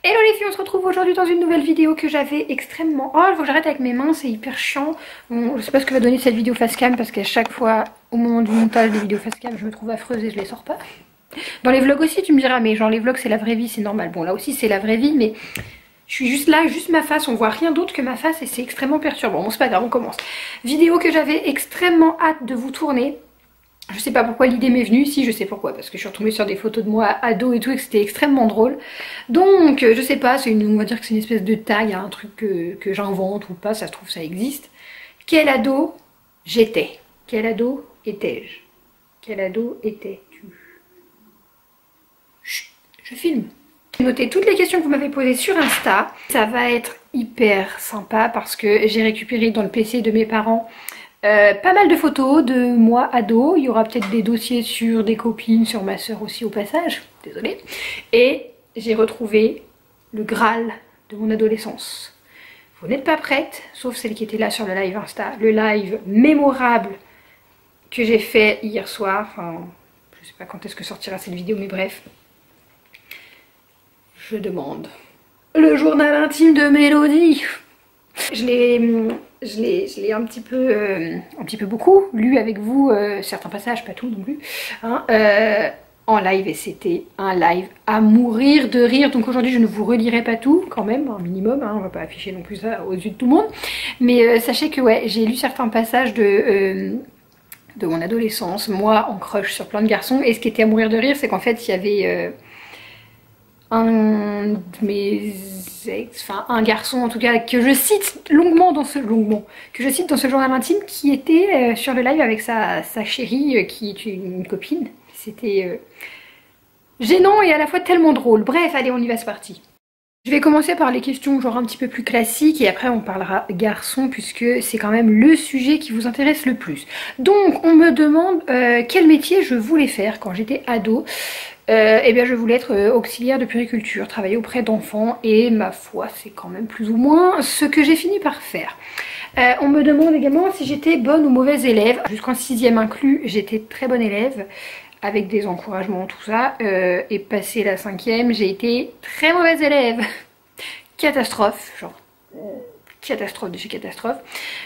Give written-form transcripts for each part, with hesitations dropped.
Hello les filles, on se retrouve aujourd'hui dans une nouvelle vidéo que j'avais extrêmement... Oh, il faut que j'arrête avec mes mains, c'est hyper chiant. Bon, je sais pas ce que va donner cette vidéo face cam parce qu'à chaque fois, au moment du montage des vidéos face cam, je me trouve affreuse et je les sors pas. Dans les vlogs aussi, tu me diras, mais genre les vlogs c'est la vraie vie, c'est normal. Bon, là aussi c'est la vraie vie, mais je suis juste là, juste ma face, on voit rien d'autre que ma face et c'est extrêmement perturbant. Bon, c'est pas grave, on commence. Vidéo que j'avais extrêmement hâte de vous tourner. Je sais pas pourquoi l'idée m'est venue, si je sais pourquoi, parce que je suis retombée sur des photos de moi ado et tout et que c'était extrêmement drôle. Donc je sais pas, on va dire que c'est une espèce de tag, un truc que j'invente ou pas, ça se trouve ça existe. Quel ado j'étais? Quel ado étais-je? Quel ado étais-tu? Chut, je filme. J'ai noté toutes les questions que vous m'avez posées sur Insta. Ça va être hyper sympa parce que j'ai récupéré dans le PC de mes parents pas mal de photos de moi ado. Il y aura peut-être des dossiers sur des copines, sur ma soeur aussi au passage, désolée. Et j'ai retrouvé le Graal de mon adolescence. Vous n'êtes pas prête, sauf celle qui était là sur le live Insta, le live mémorable que j'ai fait hier soir. Enfin, je sais pas quand est-ce que sortira cette vidéo, mais bref. Je demande le journal intime de Mélodie. Je l'ai un petit peu beaucoup lu avec vous, certains passages, pas tout non plus, hein, en live, et c'était un live à mourir de rire. Donc aujourd'hui je ne vous relirai pas tout, quand même, un minimum, hein, on va pas afficher non plus ça aux yeux de tout le monde. Mais sachez que ouais, j'ai lu certains passages de mon adolescence, moi en crush sur plein de garçons, et ce qui était à mourir de rire, c'est qu'en fait il y avait... un de mes ex, enfin un garçon en tout cas, que je cite longuement dans ce journal intime, qui était sur le live avec sa chérie qui est une copine. C'était gênant et à la fois tellement drôle. Bref, allez, on y va, c'est parti. Je vais commencer par les questions genre un petit peu plus classiques et après on parlera garçon puisque c'est quand même le sujet qui vous intéresse le plus. Donc on me demande quel métier je voulais faire quand j'étais ado. Eh bien je voulais être auxiliaire de puériculture, travailler auprès d'enfants, et ma foi c'est quand même plus ou moins ce que j'ai fini par faire. On me demande également si j'étais bonne ou mauvaise élève. Jusqu'en 6e inclus, j'étais très bonne élève, avec des encouragements, tout ça, et passé la 5e, j'ai été très mauvaise élève. Catastrophe, genre catastrophe de chez catastrophe.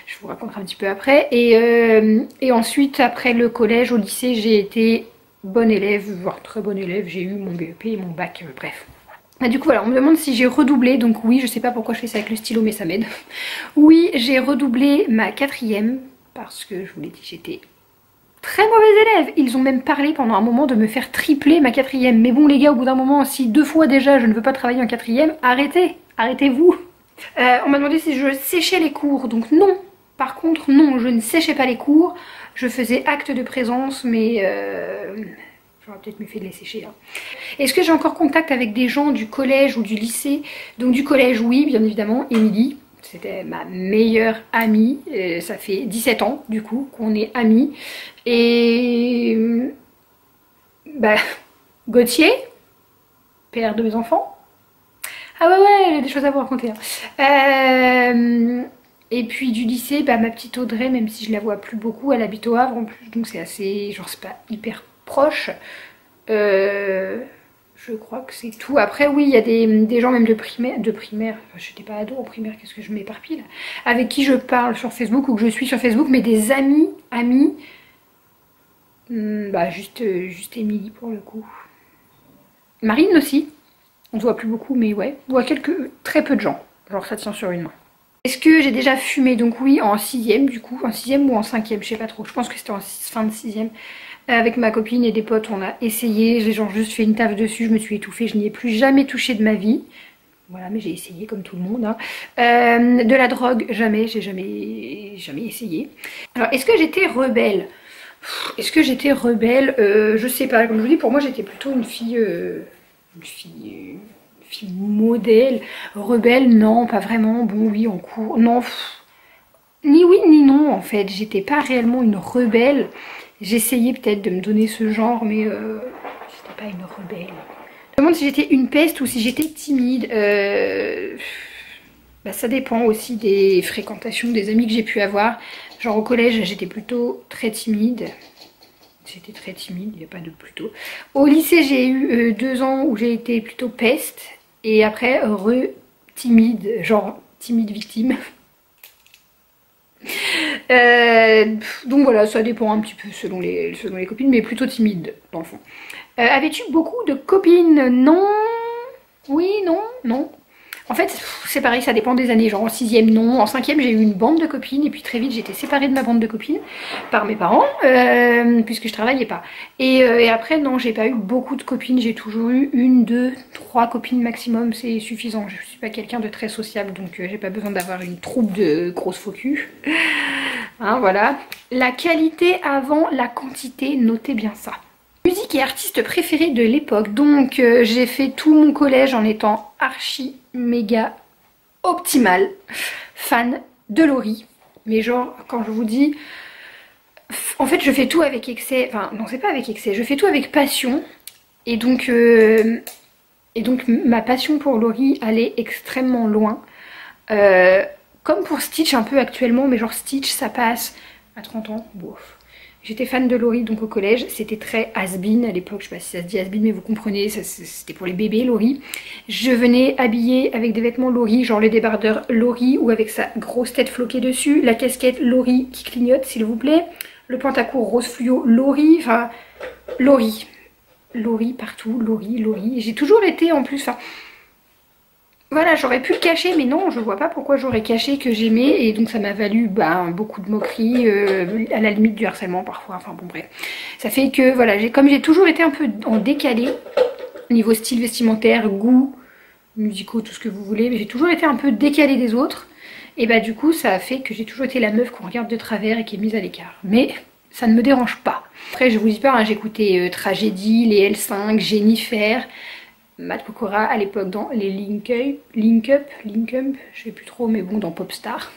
Je vous raconterai un petit peu après. Et ensuite, après le collège, au lycée, j'ai été bonne élève, voire très bonne élève, j'ai eu mon BEP et mon bac, bref. Et du coup voilà, on me demande si j'ai redoublé, donc oui, je sais pas pourquoi je fais ça avec le stylo mais ça m'aide. Oui, j'ai redoublé ma 4e, parce que je vous l'ai dit, j'étais très mauvaise élève. Ils ont même parlé pendant un moment de me faire tripler ma 4e. Mais bon les gars, au bout d'un moment, si 2 fois déjà je ne veux pas travailler en 4e, arrêtez, arrêtez-vous. On m'a demandé si je séchais les cours, donc non. Par contre, non, je ne séchais pas les cours. Je faisais acte de présence, mais j'aurais peut-être mieux fait de les sécher. Hein. Est-ce que j'ai encore contact avec des gens du collège ou du lycée? Donc du collège, oui, bien évidemment, Émilie. C'était ma meilleure amie. Ça fait 17 ans, du coup, qu'on est amis. Et... bah, Gauthier, père de mes enfants. Ah ouais, j'ai des choses à vous raconter. Hein. Et puis du lycée, bah, ma petite Audrey, même si je la vois plus beaucoup, elle habite au Havre en plus, donc c'est assez, genre c'est pas hyper proche. Je crois que c'est tout. Après oui, il y a des gens même de primaire, enfin, j'étais pas ado en primaire, qu'est-ce que je m'éparpille là, avec qui je parle sur Facebook ou que je suis sur Facebook, mais des amis, bah juste Émilie pour le coup. Marine aussi, on se voit plus beaucoup, mais ouais, on voit très peu de gens, genre ça tient sur une main. Est-ce que j'ai déjà fumé? Donc oui, en 6e du coup, en 6e ou en 5e, je sais pas trop, je pense que c'était en fin de 6e. Avec ma copine et des potes, on a essayé, j'ai genre juste fait une taffe dessus, je me suis étouffée, je n'y ai plus jamais touché de ma vie. Voilà, mais j'ai essayé comme tout le monde. Hein. De la drogue, jamais, j'ai jamais essayé. Alors, est-ce que j'étais rebelle? Est-ce que j'étais rebelle? Je sais pas, comme je vous dis, pour moi j'étais plutôt une fille modèle. Rebelle, non, pas vraiment. Bon, oui, en cours, non. Ni oui ni non, en fait. J'étais pas réellement une rebelle. J'essayais peut-être de me donner ce genre, mais j'étais pas une rebelle. Je me demande si j'étais une peste ou si j'étais timide. Bah, ça dépend aussi des fréquentations, des amis que j'ai pu avoir. Genre au collège, j'étais plutôt très timide. J'étais très timide, il n'y a pas de plutôt. Au lycée, j'ai eu 2 ans où j'ai été plutôt peste. et après timide, genre timide victime. Donc voilà, ça dépend un petit peu selon les copines, mais plutôt timide dans le fond. Avais-tu beaucoup de copines? Non. Oui, non, non. En fait, c'est pareil, ça dépend des années. Genre en 6ème, non. En 5ème, j'ai eu une bande de copines. Et puis très vite, j'ai été séparée de ma bande de copines par mes parents, puisque je travaillais pas. Et après, non, j'ai pas eu beaucoup de copines. J'ai toujours eu 1, 2, 3 copines maximum. C'est suffisant. Je suis pas quelqu'un de très sociable, donc j'ai pas besoin d'avoir une troupe de grosses faux culs. Hein, voilà. La qualité avant la quantité, notez bien ça. Musique et artiste préféré de l'époque. Donc j'ai fait tout mon collège en étant archi méga optimal fan de Laurie. Mais genre quand je vous dis, en fait je fais tout avec excès. Enfin non, c'est pas avec excès, je fais tout avec passion. Et donc ma passion pour Laurie allait extrêmement loin. Comme pour Stitch un peu actuellement, mais genre Stitch ça passe à 30 ans, bof. J'étais fan de Laurie donc au collège, c'était très has-been à l'époque, je sais pas si ça se dit has-been mais vous comprenez, c'était pour les bébés Laurie. Je venais habillée avec des vêtements Laurie, genre les débardeurs Laurie ou avec sa grosse tête floquée dessus, la casquette Laurie qui clignote s'il vous plaît, le pantacourt rose fluo Laurie, enfin Laurie. Laurie partout, Laurie, Laurie. J'ai toujours été en plus, enfin... Voilà, j'aurais pu le cacher, mais non, je vois pas pourquoi j'aurais caché que j'aimais. Et donc ça m'a valu beaucoup de moqueries, à la limite du harcèlement parfois, enfin bon bref. Ça fait que voilà, comme j'ai toujours été un peu en décalé, niveau style vestimentaire, goût, musicaux, tout ce que vous voulez, mais j'ai toujours été un peu décalée des autres. Et bah du coup ça a fait que j'ai toujours été la meuf qu'on regarde de travers et qui est mise à l'écart. Mais ça ne me dérange pas. Après je vous dis pas, hein, j'écoutais Tragédie, les L5, Jennifer... Matt Pokora à l'époque dans les Link Up, je sais plus trop, mais bon, dans Popstar.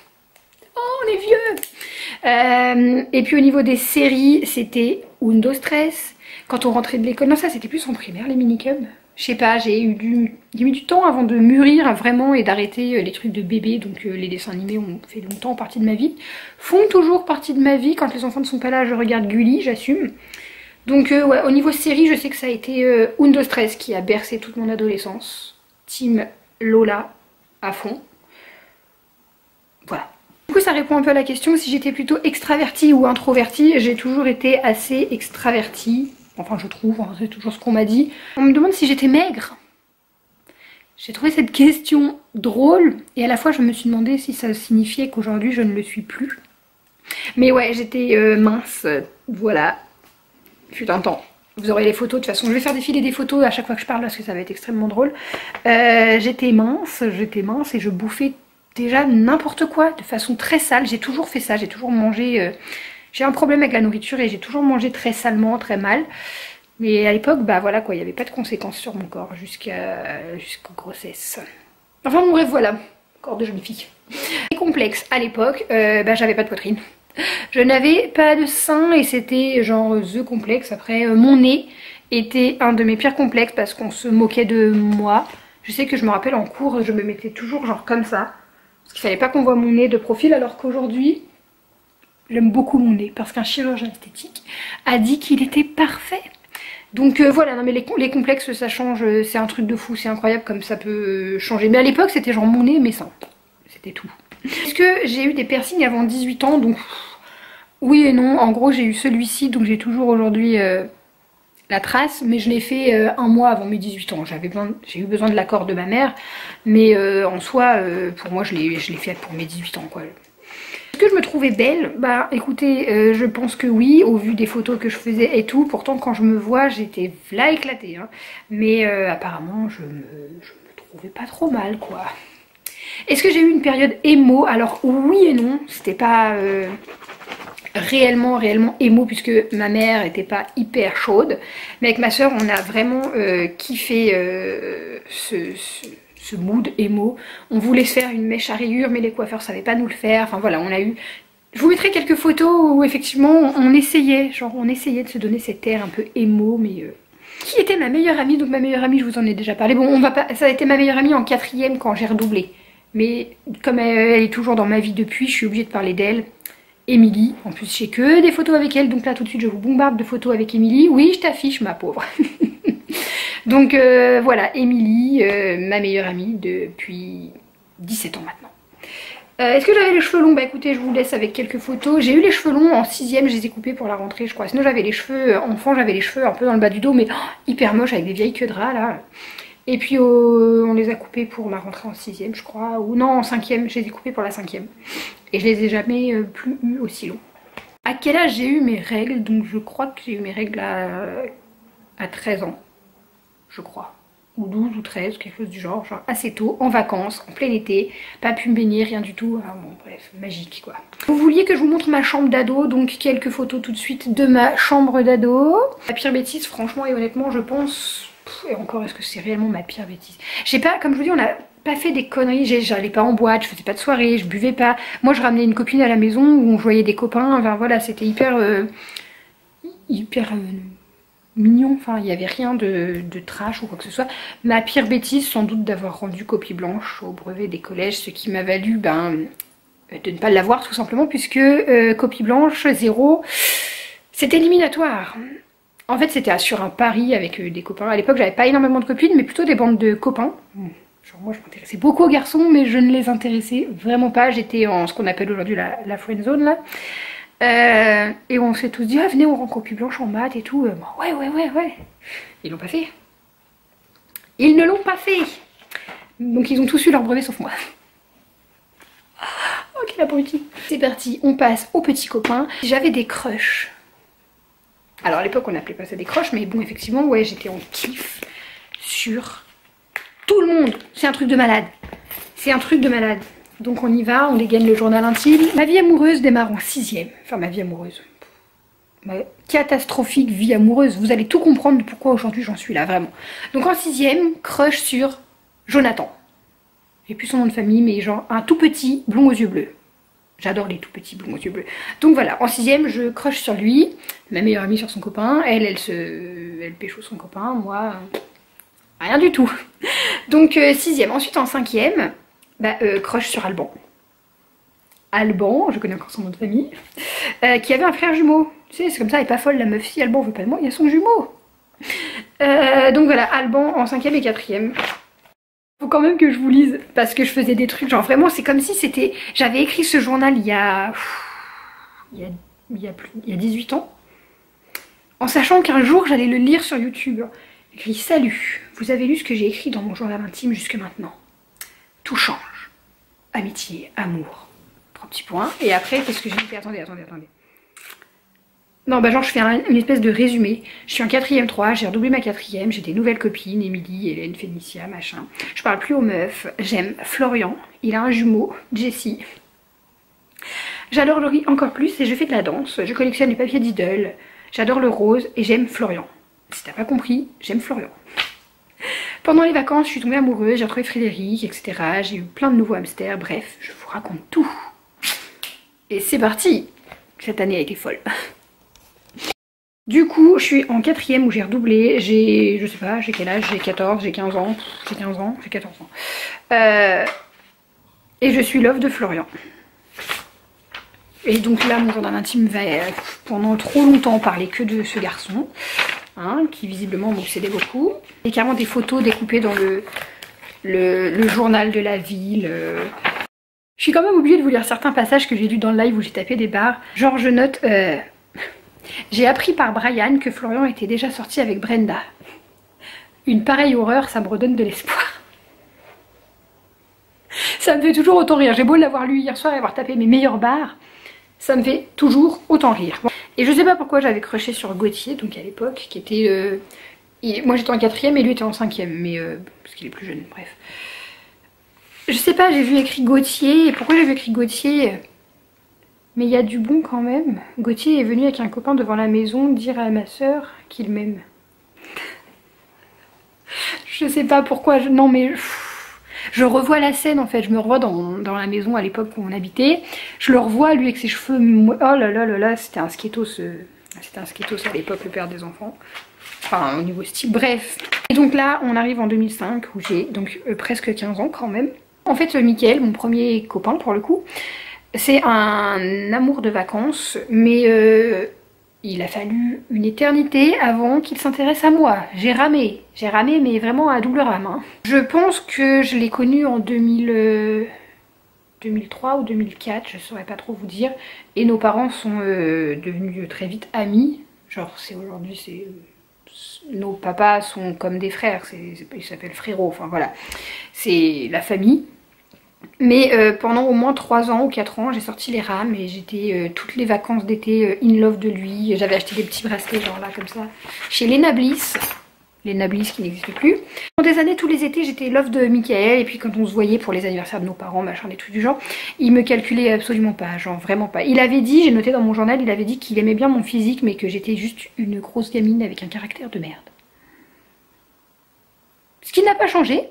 Oh, on est vieux. Et puis au niveau des séries, c'était Undo Stress. Quand on rentrait de l'école, non ça c'était plus en primaire, les minicubs. Je sais pas, j'ai mis du temps avant de mûrir vraiment et d'arrêter les trucs de bébé. Donc les dessins animés ont fait longtemps partie de ma vie. Font toujours partie de ma vie. Quand les enfants ne sont pas là, je regarde Gulli, j'assume. Donc ouais, au niveau série, je sais que ça a été Undo Stress qui a bercé toute mon adolescence. Team Lola à fond. Voilà. Du coup ça répond un peu à la question si j'étais plutôt extravertie ou introvertie. J'ai toujours été assez extravertie. Enfin je trouve, hein, c'est toujours ce qu'on m'a dit. On me demande si j'étais maigre. J'ai trouvé cette question drôle et à la fois je me suis demandé si ça signifiait qu'aujourd'hui je ne le suis plus. Mais ouais, j'étais mince, voilà. Fut un temps. Vous aurez les photos, de toute façon je vais faire défiler des photos à chaque fois que je parle parce que ça va être extrêmement drôle. J'étais mince et je bouffais déjà n'importe quoi de façon très sale. J'ai toujours fait ça, j'ai toujours mangé... j'ai un problème avec la nourriture et j'ai toujours mangé très salement, très mal. Mais à l'époque, bah voilà quoi, il n'y avait pas de conséquences sur mon corps jusqu'aux grossesses. Enfin bon bref, voilà, corps de jeune fille. Et complexe, à l'époque, j'avais pas de poitrine. Je n'avais pas de sein et c'était genre the complexe. Après mon nez était un de mes pires complexes parce qu'on se moquait de moi. Je sais que je me rappelle en cours je me mettais toujours genre comme ça parce qu'il fallait pas qu'on voit mon nez de profil, alors qu'aujourd'hui j'aime beaucoup mon nez parce qu'un chirurgien esthétique a dit qu'il était parfait. Donc voilà, non mais les complexes ça change, c'est un truc de fou, c'est incroyable comme ça peut changer. Mais à l'époque c'était genre mon nez, mes seins, c'était tout. Est-ce que j'ai eu des piercings avant 18 ans? Donc oui et non, en gros j'ai eu celui-ci, donc j'ai toujours aujourd'hui la trace, mais je l'ai fait un mois avant mes 18 ans. J'ai eu besoin de l'accord de ma mère, mais en soi, pour moi je l'ai fait pour mes 18 ans quoi. Est-ce que je me trouvais belle? Bah écoutez, je pense que oui, au vu des photos que je faisais et tout. Pourtant quand je me vois, j'étais là éclatée, hein. Mais apparemment je me trouvais pas trop mal quoi. Est-ce que j'ai eu une période émo? Alors oui et non, c'était pas réellement émo puisque ma mère était pas hyper chaude. Mais avec ma soeur on a vraiment kiffé ce mood émo. On voulait se faire une mèche à rayures mais les coiffeurs savaient pas nous le faire. Enfin voilà, on a eu... Je vous mettrai quelques photos où effectivement on essayait de se donner cet air un peu émo mais... Qui était ma meilleure amie? Donc ma meilleure amie, je vous en ai déjà parlé. Bon, on va pas... ça a été ma meilleure amie en 4ème quand j'ai redoublé. Mais comme elle est toujours dans ma vie depuis, je suis obligée de parler d'elle. Émilie, en plus j'ai que des photos avec elle, donc là tout de suite je vous bombarde de photos avec Émilie. Oui, je t'affiche ma pauvre. Donc voilà, Émilie, ma meilleure amie depuis 17 ans maintenant. Est-ce que j'avais les cheveux longs? Bah écoutez, je vous laisse avec quelques photos. J'ai eu les cheveux longs en 6ème, je les ai coupés pour la rentrée je crois. Sinon j'avais les cheveux, enfant j'avais les cheveux un peu dans le bas du dos, mais hyper moche avec des vieilles queues de rat là. Et puis on les a coupés pour ma rentrée en 6ème je crois, ou non en 5ème, je les ai coupés pour la 5ème. Et je les ai jamais plus eu aussi longs. À quel âge j'ai eu mes règles? Donc je crois que j'ai eu mes règles à 13 ans, je crois. Ou 12 ou 13, quelque chose du genre assez tôt, en vacances, en plein été, pas pu me baigner, rien du tout, ah, bon bref, magique quoi. Vous vouliez que je vous montre ma chambre d'ado, donc quelques photos tout de suite de ma chambre d'ado. La pire bêtise, franchement et honnêtement, je pense, et encore est-ce que c'est réellement ma pire bêtise? J'ai pas, comme je vous dis, on a pas fait des conneries, j'allais pas en boîte, je faisais pas de soirée, je buvais pas. Moi je ramenais une copine à la maison où on voyait des copains, enfin voilà, c'était hyper mignon, enfin il n'y avait rien de trash ou quoi que ce soit. Ma pire bêtise sans doute d'avoir rendu copie blanche au brevet des collèges, ce qui m'a valu de ne pas l'avoir tout simplement puisque copie blanche 0 c'est éliminatoire. En fait c'était sur un pari avec des copains, à l'époque j'avais pas énormément de copines mais plutôt des bandes de copains. Genre moi je m'intéressais beaucoup aux garçons mais je ne les intéressais vraiment pas, j'étais en ce qu'on appelle aujourd'hui la friend zone là. Et on s'est tous dit ah venez on rend copie blanche en maths et tout, ouais. Ils l'ont pas fait. Ils ne l'ont pas fait. Donc ils ont tous eu leur brevet sauf moi. Oh quel abruti. C'est parti, on passe aux petits copains. J'avais des crushs. Alors à l'époque on n'appelait pas ça des crushs mais bon effectivement ouais j'étais en kiff sur tout le monde. C'est un truc de malade. C'est un truc de malade. Donc on y va, on dégaine le journal intime. Ma vie amoureuse démarre en 6ème. Enfin ma vie amoureuse. Ma catastrophique vie amoureuse. Vous allez tout comprendre de pourquoi aujourd'hui j'en suis là, vraiment. Donc en 6ème, crush sur Jonathan. J'ai plus son nom de famille, mais genre un tout petit blond aux yeux bleus. J'adore les tout petits blonds aux yeux bleus. Donc voilà, en 6ème, je crush sur lui. Ma meilleure amie sur son copain. Elle pécho son copain. Moi, rien du tout. Donc 6ème. Ensuite en 5ème... crush sur Alban. Alban, je connais encore son nom de famille, qui avait un frère jumeau. Tu sais, c'est comme ça, elle est pas folle la meuf. Si Alban veut pas de moi, il y a son jumeau. Donc voilà, Alban en 5ème et 4ème. Faut quand même que je vous lise, parce que je faisais des trucs, genre vraiment, c'est comme si c'était... J'avais écrit ce journal il y a 18 ans, en sachant qu'un jour j'allais le lire sur YouTube. Écrit salut, vous avez lu ce que j'ai écrit dans mon journal intime jusque maintenant. Tout change. Amitié, amour. 3 petits points. Et après, qu'est-ce que j'ai fait? Attendez. Non, genre, je fais une espèce de résumé. Je suis en 4ème 3, j'ai redoublé ma 4ème, j'ai des nouvelles copines, Émilie, Hélène, Félicia, machin. Je parle plus aux meufs. J'aime Florian. Il a un jumeau, Jessie. J'adore Laurie encore plus et je fais de la danse. Je collectionne les papiers d'idole. J'adore le rose et j'aime Florian. Si t'as pas compris, j'aime Florian. Pendant les vacances, je suis tombée amoureuse, j'ai retrouvé Frédéric, etc. J'ai eu plein de nouveaux hamsters, bref, je vous raconte tout. Et c'est parti. Cette année a été folle. Du coup, je suis en 4ème où j'ai redoublé, je sais pas, j'ai quel âge, j'ai 14, j'ai 15 ans, j'ai 14 ans. Et je suis love de Florian. Et donc là, mon journal intime va pendant trop longtemps parler que de ce garçon. Hein, qui visiblement m'obsédait beaucoup. Et carrément des photos découpées dans le journal de la ville. Je suis quand même obligée de vous lire certains passages que j'ai lus dans le live où j'ai tapé des barres. Genre je note, j'ai appris par Brian que Florian était déjà sorti avec Brenda. Une pareille horreur, ça me redonne de l'espoir. Ça me fait toujours autant rire. J'ai beau l'avoir lu hier soir et avoir tapé mes meilleures barres, ça me fait toujours autant rire. Bon. Et je sais pas pourquoi j'avais crushé sur Gauthier, donc à l'époque, qui était... moi j'étais en 4ème et lui était en 5ème, mais parce qu'il est plus jeune, bref. Je sais pas, j'ai vu écrit Gauthier, et pourquoi j'ai vu écrit Gauthier? Mais il y a du bon quand même. Gauthier est venu avec un copain devant la maison dire à ma soeur qu'il m'aime. Je sais pas pourquoi, non mais... Je revois la scène en fait, je me revois dans la maison à l'époque où on habitait. Je le revois lui avec ses cheveux... Oh là là là là, c'était un skétos à l'époque, le père des enfants. Enfin au niveau style, bref. Et donc là on arrive en 2005 où j'ai donc presque 15 ans quand même. En fait Mickaël, mon premier copain pour le coup, c'est un amour de vacances, mais Il a fallu une éternité avant qu'il s'intéresse à moi. J'ai ramé mais vraiment à double rame. Hein. Je pense que je l'ai connu en 2003 ou 2004, je saurais pas trop vous dire. Et nos parents sont devenus très vite amis. Genre aujourd'hui nos papas sont comme des frères, ils s'appellent frérot, enfin voilà. C'est la famille. Mais pendant au moins 3 ans ou 4 ans, j'ai sorti les rames et j'étais toutes les vacances d'été in love de lui. J'avais acheté des petits bracelets genre là comme ça chez Lena Bliss. Lena Bliss qui n'existe plus. Pendant des années, tous les étés, j'étais love de Michael. Et puis quand on se voyait pour les anniversaires de nos parents, machin, des trucs du genre, il me calculait absolument pas, genre vraiment pas. Il avait dit, j'ai noté dans mon journal, il avait dit qu'il aimait bien mon physique mais que j'étais juste une grosse gamine avec un caractère de merde. Ce qui n'a pas changé.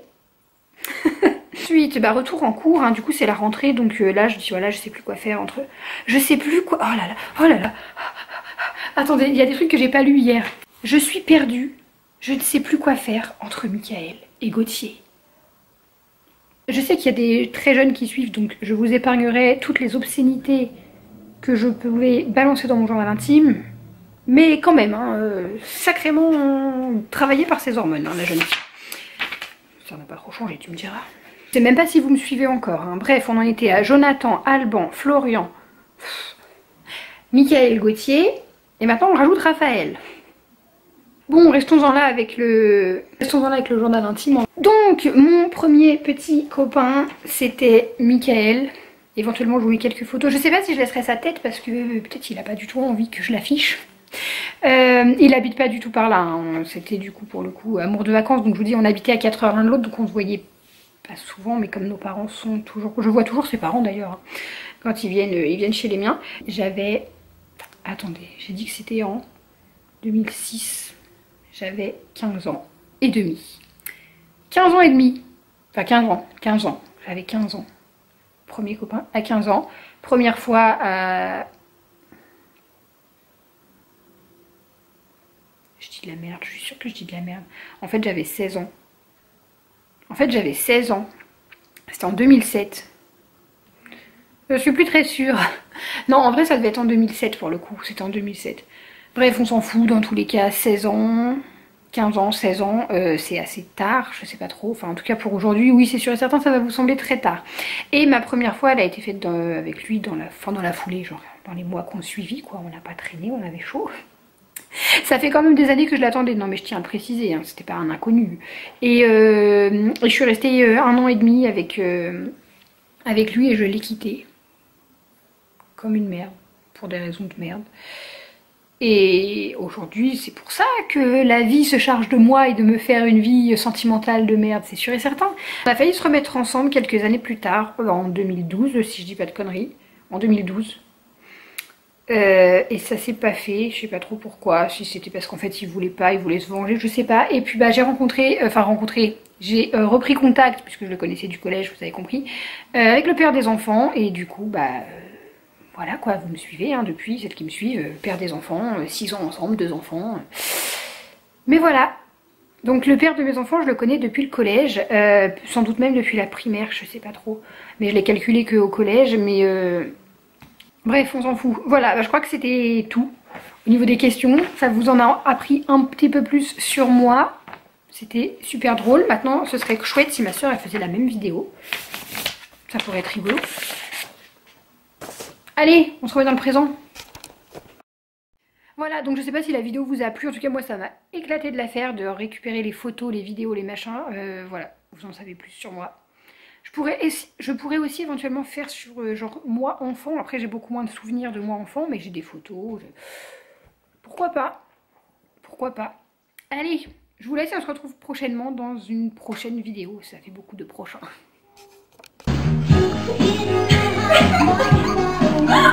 Ensuite, bah, retour en cours, hein, du coup c'est la rentrée, donc là je dis voilà, je sais plus quoi faire entre... Je sais plus quoi... Oh là là. Attendez, il y a des trucs que j'ai pas lus hier. Je suis perdue, je ne sais plus quoi faire entre Michael et Gauthier. Je sais qu'il y a des très jeunes qui suivent, donc je vous épargnerai toutes les obscénités que je pouvais balancer dans mon journal intime. Mais quand même, hein, sacrément travaillée par ses hormones, hein, la jeune fille. Ça n'a pas trop changé, tu me diras. Je sais même pas si vous me suivez encore. Hein. Bref, on en était à Jonathan, Alban, Florian, Michael, Gauthier. Et maintenant on rajoute Raphaël. Bon, restons-en là avec le journal intime. Donc, mon premier petit copain, c'était Michael. Éventuellement, je vous mets quelques photos. Je sais pas si je laisserai sa tête parce que peut-être il a pas du tout envie que je l'affiche. Il habite pas du tout par là. Hein. C'était du coup, pour le coup, amour de vacances. Donc, je vous dis, on habitait à 4 heures l'un de l'autre. Donc, on se voyait pas souvent. Mais comme nos parents sont toujours... Je vois toujours ses parents d'ailleurs. Hein. Quand ils viennent chez les miens. J'avais... Attendez, j'ai dit que c'était en 2006. J'avais 15 ans et demi. 15 ans et demi. Enfin 15 ans. J'avais 15 ans. Premier copain à 15 ans. Première fois à... Je dis de la merde, je suis sûre que je dis de la merde. En fait j'avais 16 ans. C'était en 2007. Je suis plus très sûre. Non, en vrai ça devait être en 2007 pour le coup. C'était en 2007. Bref, on s'en fout dans tous les cas. 16 ans, 15 ans, 16 ans, c'est assez tard, je sais pas trop. Enfin, en tout cas pour aujourd'hui, oui, c'est sûr et certain, ça va vous sembler très tard. Et ma première fois, elle a été faite avec lui dans la foulée, genre dans les mois qu'on suivit, quoi. On n'a pas traîné, on avait chaud. Ça fait quand même des années que je l'attendais. Non, mais je tiens à le préciser, hein, c'était pas un inconnu. Et je suis restée 1 an et demi avec lui et je l'ai quitté. Comme une merde, pour des raisons de merde. Et aujourd'hui, c'est pour ça que la vie se charge de moi et de me faire une vie sentimentale de merde, c'est sûr et certain. On a failli se remettre ensemble quelques années plus tard, en 2012, si je dis pas de conneries. En 2012. Et ça s'est pas fait, je sais pas trop pourquoi. Si c'était parce qu'en fait il voulait se venger, je sais pas. Et puis bah j'ai j'ai repris contact, puisque je le connaissais du collège, vous avez compris, avec le père des enfants, et du coup bah... Voilà quoi, vous me suivez hein, depuis, celles qui me suivent, père des enfants, 6 ans ensemble, 2 enfants. Mais voilà, donc le père de mes enfants, je le connais depuis le collège, sans doute même depuis la primaire, je sais pas trop. Mais je l'ai calculé qu'au collège, mais bref, on s'en fout. Voilà, bah, je crois que c'était tout au niveau des questions. Ça vous en a appris un petit peu plus sur moi. C'était super drôle. Maintenant, ce serait chouette si ma soeur elle faisait la même vidéo. Ça pourrait être rigolo. Allez, on se remet dans le présent. Voilà, donc je sais pas si la vidéo vous a plu. En tout cas, moi, ça m'a éclaté de la faire, de récupérer les photos, les vidéos, les machins. Voilà, vous en savez plus sur moi. Je pourrais aussi éventuellement faire sur genre moi enfant. Après, j'ai beaucoup moins de souvenirs de moi enfant, mais j'ai des photos. Pourquoi pas? Pourquoi pas? Allez, je vous laisse et on se retrouve prochainement dans une prochaine vidéo. Ça fait beaucoup de prochains. Ah!